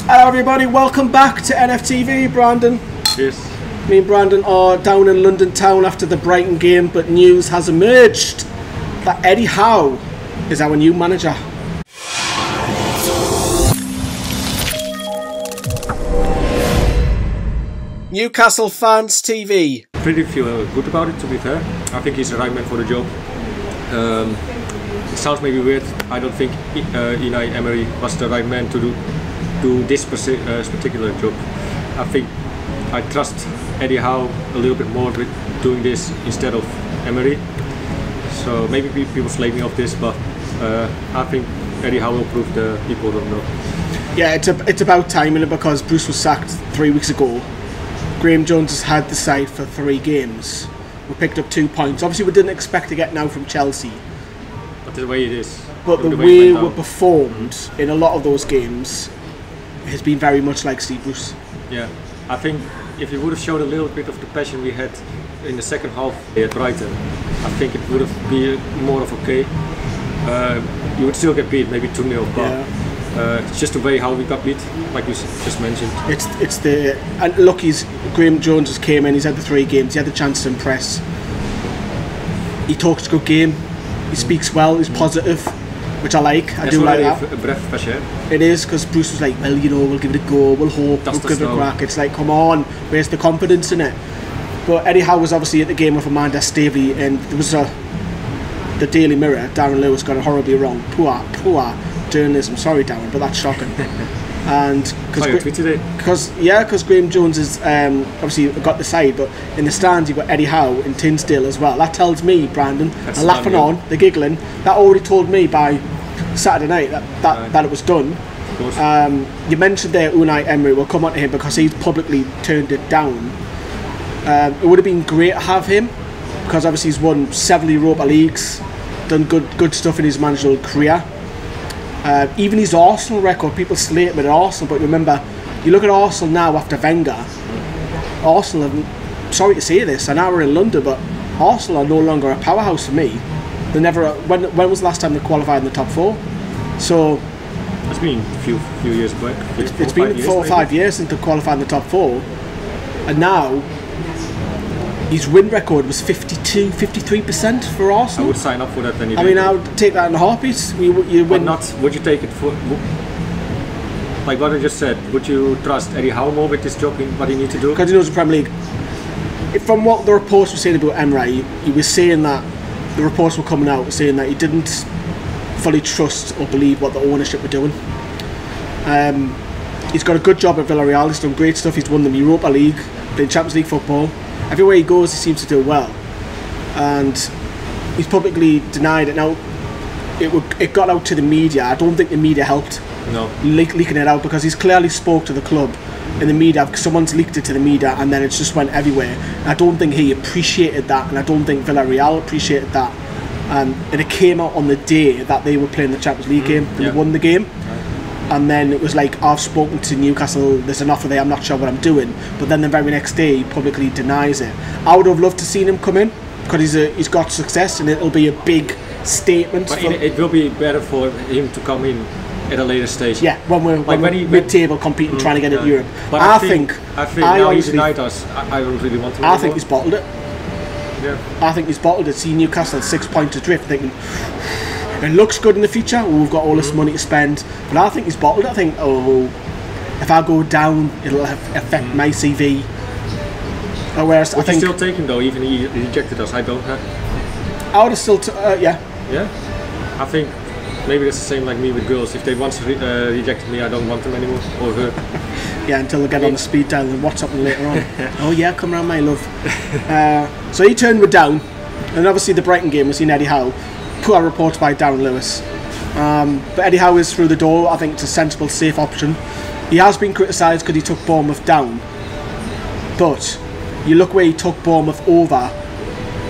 Hello everybody, welcome back to NFTV. Brandon. Yes. Me and Brandon are down in London town after the Brighton game, but news has emerged that Eddie Howe is our new manager. Newcastle Fans TV. Pretty feel good about it, to be fair. I think he's the right man for the job. It sounds maybe weird. I don't think Unai Emery was the right man to do this particular job. I think I trust Eddie Howe a little bit more with doing this instead of Emery. So maybe people slate me off this, but I think Eddie Howe will prove the people don't know. Yeah, it's about time, because Bruce was sacked 3 weeks ago. Graham Jones has had the side for 3 games. We picked up 2 points. Obviously, we didn't expect to get now from Chelsea. But the way it is. But the way we performed in a lot of those games has been very much like Steve Bruce. Yeah, I think if he would have showed a little bit of the passion we had in the second half at Brighton, I think it would have been more of okay. You would still get beat, maybe 2-0, but it's just the way how we got beat, like you just mentioned. It's the and look, Graham Jones has came in. He's had the 3 games. He had the chance to impress. He talks a good game. He speaks well. He's positive, which I like. I do like that. A breath of fresh air. It is, because Bruce was like, well, we'll give it a go. We'll hope. We'll give it a crack. It's like, come on, where's the confidence in it? But Eddie Howe was obviously at the game with Amanda Staveley, and there was the Daily Mirror. Darren Lewis got it horribly wrong. Poor journalism. Sorry, Darren, but that's shocking. And because Graham Jones has obviously got the side, but in the stands you've got Eddie Howe and Tinsdale as well. That tells me, Brandon, they're laughing on, they're giggling. That already told me by Saturday night that it was done. You mentioned there Unai Emery. We'll come on to him because he's publicly turned it down. It would have been great to have him, because obviously he's won several Europa Leagues, done good stuff in his managerial career. Even his Arsenal record, people slate him at Arsenal, but remember, you look at Arsenal now after Wenger. Arsenal, sorry to say this, I know we're in London, but Arsenal are no longer a powerhouse for me. They never. When was the last time they qualified in the top 4? So it's been a few years back. It's been 4 or 5 years since they qualified in the top 4, and now his win record was 53% for Arsenal. I would sign up for that any day. I mean, I would take that in a heartbeat. You win. But not, would you take it for, like what I just said, would you trust Eddie Howe more with this job, what he needs to do? Because he knows the Premier League. From what the reports were saying about Emery, he was saying that, the reports were coming out saying that he didn't fully trust or believe what the ownership were doing. He's got a good job at Villarreal, he's done great stuff, he's won the Europa League, playing Champions League football. Everywhere he goes, he seems to do well, and he's publicly denied it. Now, it got out to the media. I don't think the media helped. No. Leaking it out, because he's clearly spoke to the club in the media. Someone's leaked it to the media, and then it's just went everywhere. And I don't think he appreciated that, and I don't think Villarreal appreciated that. And it came out on the day that they were playing the Champions League game, and they won the game. And then it was like, I've spoken to Newcastle, there's an offer there, I'm not sure what I'm doing. But then the very next day he publicly denies it. I would have loved to seen him come in, because he's got success, and it'll be a big statement. But it will be better for him to come in at a later stage. Yeah, when we're mid-table competing, trying to get into Europe. But I think now he's denied us. I don't really want to. I think he's bottled it. Yeah. I think he's bottled it. See Newcastle 6 points adrift, thinking it looks good in the future. We've got all this money to spend, but I think he's bottled it. I think, if I go down, it'll affect my CV. Whereas I think still take him though, even he rejected us. I would have still, yeah. Yeah, I think maybe it's the same like me with girls. If they once rejected me, I don't want them anymore, or her. Yeah, until they get on the speed dial and WhatsApp them later on. Oh yeah, come round, my love. So he turned me down, and obviously the Brighton game was in Eddie Howe. Poor reports by Darren Lewis. But Eddie Howe is through the door. I think it's a sensible, safe option. He has been criticised because he took Bournemouth down. But you look where he took Bournemouth over.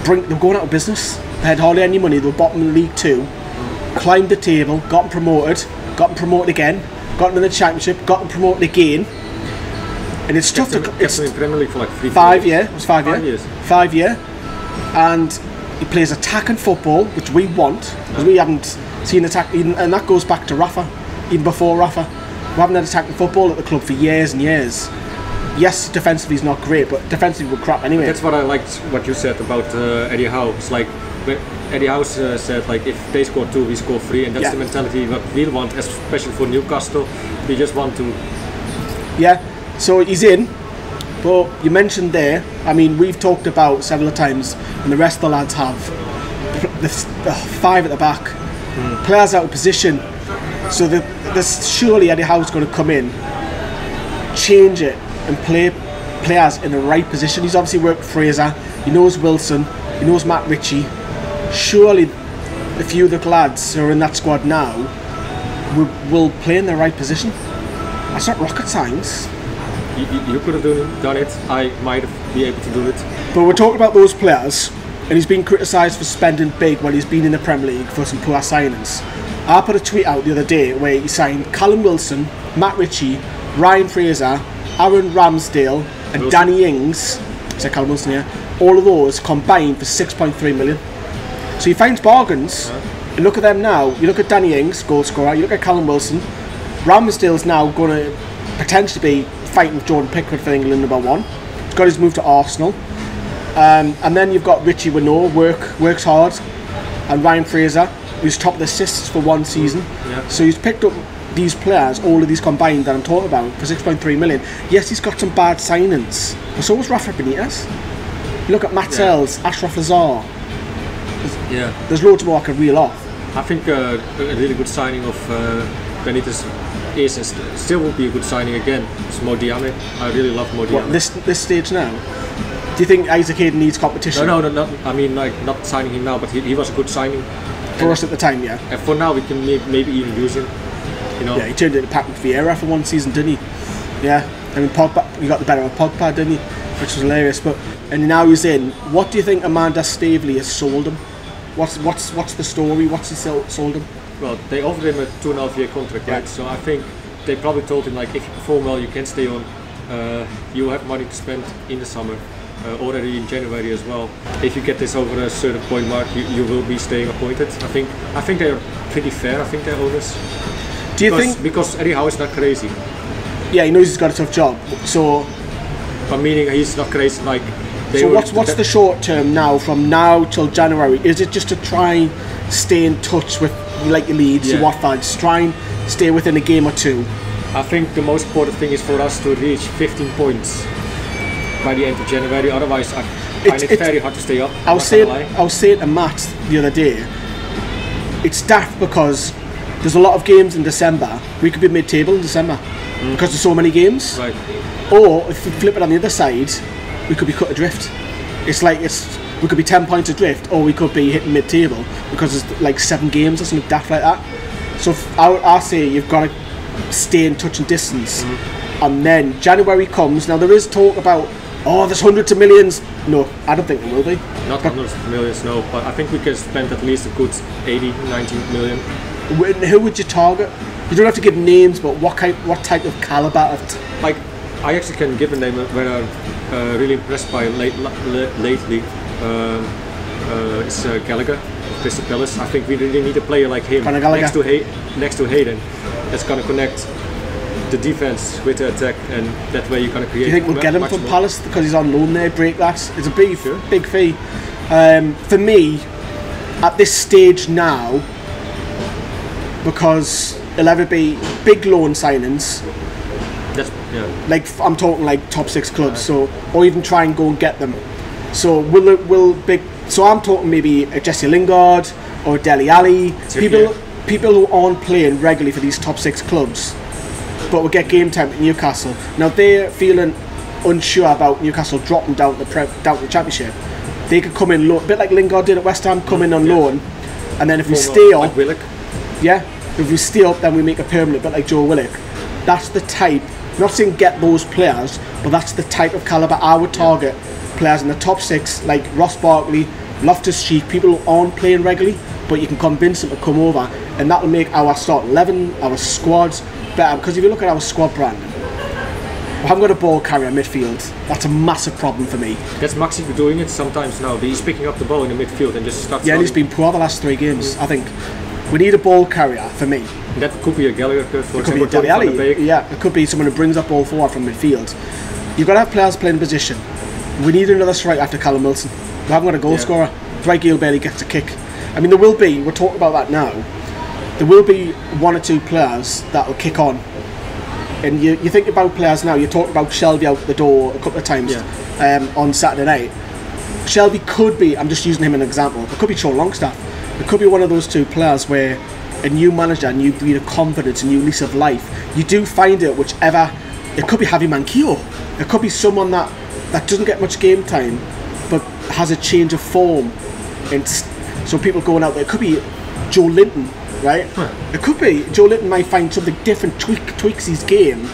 They're going out of business. They had hardly any money. They were bottom in League 2. Climbed the table, got them promoted again, got them in the Championship, got them promoted again. And it's tough to... It's in Premier League for like 5 years. It was 5 years. 5 years. 5 years. And he plays attacking football, which we want, because we haven't seen attack, and that goes back to Rafa, even before Rafa. We haven't had attacking football at the club for years and years. Yes, defensively is not great, but defensively we're crap anyway. That's what I liked what you said about Eddie Howe. It's like Eddie Howe said, like, if they score 2, we score 3, and that's the mentality what we want, especially for Newcastle. We just want to. Yeah. So he's in, but you mentioned there. I mean, we've talked about several times, and the rest of the lads have the 5 at the back, players out of position. So there's surely Eddie Howe's going to come in, change it, and play players in the right position. He's obviously worked with Fraser, he knows Wilson, he knows Matt Ritchie. Surely a few of the lads who are in that squad now will play in the right position. That's not rocket science. You could have done it, I might be able to do it. But we're talking about those players, and he's been criticised for spending big while he's been in the Premier League for some poor signings. I put a tweet out the other day where he signed Callum Wilson, Matt Ritchie, Ryan Fraser, Aaron Ramsdale and Wilson. Danny Ings, so Callum Wilson here, all of those combined for 6.3 million. So he finds bargains, and look at them now. You look at Danny Ings, goal scorer, you look at Callum Wilson, Ramsdale's now going to potentially be fighting with Jordan Pickford for England #1. He's got his move to Arsenal. And then you've got Richie Wano, works hard, and Ryan Fraser, who's top of the assists for 1 season. So he's picked up these players, all of these combined that I'm talking about, for 6.3 million. Yes, he's got some bad signings, but so was Rafa Benitez. You look at Matt Sells, Ashraf Lazar. There's loads more I can reel off. I think a really good signing of Benitez is and still will be a good signing again. It's Mo Diame. I really love Mo Diame. This stage now? Do you think Isaac Hayden needs competition? No, I mean, like, not signing him now, but he was a good signing. For us at the time, yeah. And for now, we can maybe even use him. You know? Yeah, he turned into Patrick Vieira for 1 season, didn't he? Yeah, I mean, Pogba, he got the better of Pogba, didn't he? Which was hilarious. And now he's in. What do you think Amanda Staveley has sold him? What's the story? What's he sold him? Well, they offered him a 2.5-year contract, right? So I think they probably told him, like, if you perform well, you can stay on. You have money to spend in the summer. Already in January as well. If you get this over a certain point mark, you will be staying appointed. I think they're pretty fair. I think they're owners. Do you think because Eddie Howe is not crazy? Yeah, he knows he's got a tough job. So, but meaning he's not crazy. Like, so what's the short term now from now till January? Is it just to try and stay in touch with like your Leeds, your Watfords, try and stay within a game or 2? I think the most important thing is for us to reach 15 points. By the end of January, otherwise I find it very hard to stay up. I was saying to Matt the other day, it's daft because there's a lot of games in December. We could be mid-table in December because there's so many games. Right. Or if we flip it on the other side, we could be cut adrift. It's like we could be 10 points adrift, or we could be hitting mid-table because there's like 7 games or something daft like that. So I say you've got to stay in touch and distance, and then January comes. Now there is talk about, oh, there's hundreds of millions. No, I don't think there will be. Not hundreds of millions, no. But I think we can spend at least a good 80, 90 million. Who would you target? You don't have to give names, but what type of calibre of... Like, I actually can give a name when I'm really impressed by lately. It's Gallagher of Crystal Palace. I think we really need a player like him next to Hayden. That's going to connect the defense with the attack, and that way you're going to create. Do you think we'll get him from Palace because he's on loan there? Break that. It's a big fee. For me, at this stage now, because it'll ever be big loan signings. Like I'm talking like top 6 clubs, so or even try and go and get them. So So I'm talking maybe a Jesse Lingard or Dele Alli, people who aren't playing regularly for these top 6 clubs, but will get game time at Newcastle. Now they're feeling unsure about Newcastle dropping down to the Championship. They could come in low, a bit like Lingard did at West Ham, come in on loan, and then if we stay up, if we stay up, then we make a permanent, bit like Joe Willock. That's the type. I'm not saying get those players, but that's the type of calibre I would target. Players in the top 6, like Ross Barkley, Loftus-Cheek, people who aren't playing regularly, but you can convince them to come over, and that will make our start 11, our squads better. Because if you look at our squad, Brandon, we haven't got a ball carrier midfield. That's a massive problem for me. That's Maxi doing it sometimes now. He's picking up the ball in the midfield and just starts. Yeah, and he's been poor the last 3 games, I think. We need a ball carrier for me. That could be a Gallagher, for It could be example. a Dele Alli. Yeah, it could be someone who brings up ball forward from midfield. You've got to have players playing position. We need another striker after Callum Wilson. We haven't got a goal scorer. Dwight Gale barely gets a kick. I mean, there will be, we're talking about that now, there will be one or two players that will kick on. And you think about players now, you talk about Shelby out the door a couple of times on Saturday night. Shelby could be, I'm just using him as an example, it could be Sean Longstaff. It could be one of those two players where a new manager, a new breed of confidence, a new lease of life, you do find it whichever, it could be Javi Manquillo. It could be someone that doesn't get much game time, but has a change of form. And so people going out there, it could be Joe Linton, right? It could be Joe Linton might find something different, tweaks his game.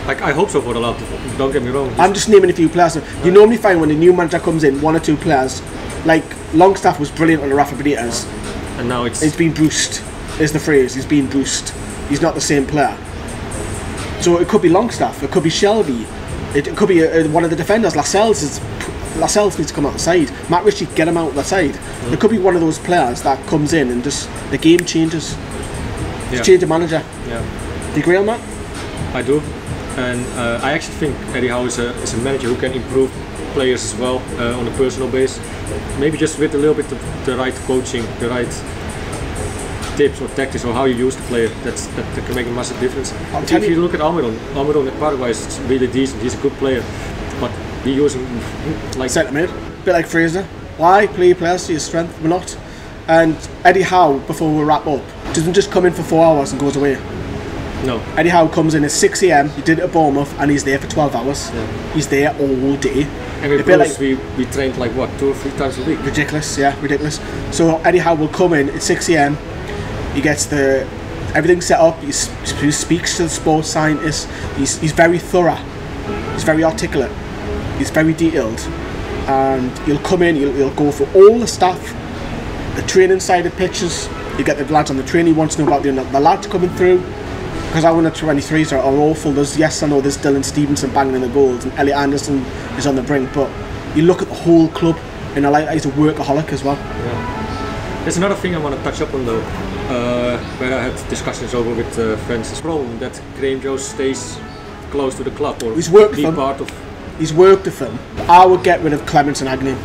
I hope so for the lad. Don't get me wrong. I'm just naming a few players. You normally find when a new manager comes in, one or two players, like Longstaff was brilliant under Rafa Benitez, and now it's been bruised. Is the phrase? He's been bruised. He's not the same player. So it could be Longstaff. It could be Shelby. It could be one of the defenders. Lascelles needs to come out the side. Matt Ritchie, get him out the side. It could be one of those players that comes in and just the game changes. Change the manager. Yeah. Do you agree on that? I do, and I actually think Eddie Howe is a manager who can improve players as well on a personal base. Maybe just with a little bit of the right coaching, the right tips or tactics or how you use the player. That can make a massive difference. If you look at Almiron in Paraguay is really decent. He's a good player, but we use him like centre mid, a bit like Fraser. Why play players to your strength? We're not. And Eddie Howe, before we wrap up, doesn't just come in for 4 hours and goes away. No. Eddie Howe comes in at 6 AM, he did it at Bournemouth, and he's there for 12 hours. Yeah. He's there all day. And with Bruce, we trained like what, 2 or 3 times a week? Ridiculous, yeah, ridiculous. So Eddie Howe will come in at 6 AM, he gets everything set up, he speaks to the sports scientists, he's very thorough, he's very articulate, he's very detailed, and he'll come in, he'll go for all the stuff, the training side of pitches, you get the lads on the train, he wants to know about the lads coming through, because our under 23s are awful. There's Dylan Stevenson banging in the goals and Elliot Anderson is on the brink, but you look at the whole club and he's a workaholic as well. Yeah. There's another thing I want to touch up on though, where I had discussions over with friends. It's problem that Graham Jones stays close to the club or he's worked be part of. He's worked with them. I would get rid of Clements and Agnew.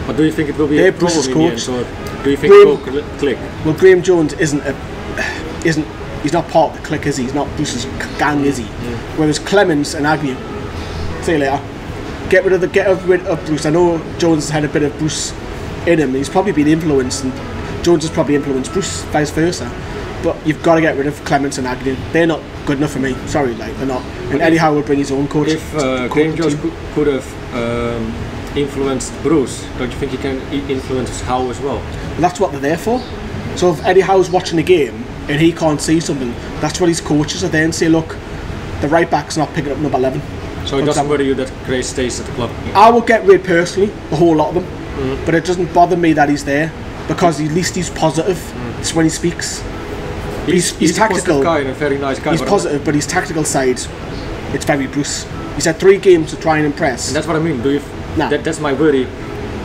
But do you think it will be a problem in the end, or do you think it will click? Well, Graham Jones he's not part of the clique, is he? He's not Bruce's gang, is he? Whereas Clements and Agnew, see you later. Get rid of Bruce. I know Jones has had a bit of Bruce in him. He's probably been influenced, and Jones has probably influenced Bruce, vice versa. But you've got to get rid of Clements and Agnew. They're not good enough for me. Sorry, they're not. And Eddie Howe will bring his own coach. If Graham Jones could have influenced Bruce, don't you think he can influence Howe as well? That's what they're there for. So if Eddie Howe's watching a game and he can't see something, that's what his coaches are there and say, look, the right back's not picking up number 11. So it doesn't bother you that Gray stays at the club? I would get rid personally, a whole lot of them, but it doesn't bother me that he's there because at least he's positive. It's when he speaks. He's tactical. A guy and a very nice guy. He's positive, but his tactical side, it's very Bruce. He's had 3 games to try and impress. And that's what I mean. That's my worry,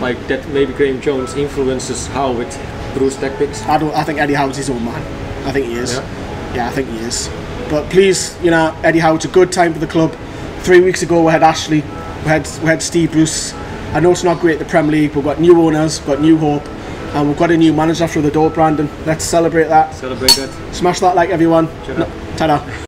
like that maybe Graham Jones influences Howe with Bruce tactics. I think Eddie Howe's his own man. I think he is. Yeah, I think he is. But please, Eddie Howe, it's a good time for the club. 3 weeks ago we had Ashley, we had Steve Bruce. I know it's not great, the Premier League. We've got new owners, we've got new hope, and we've got a new manager through the door, Brandon. Let's celebrate that. Celebrate that. Smash that like, everyone. Ta-da.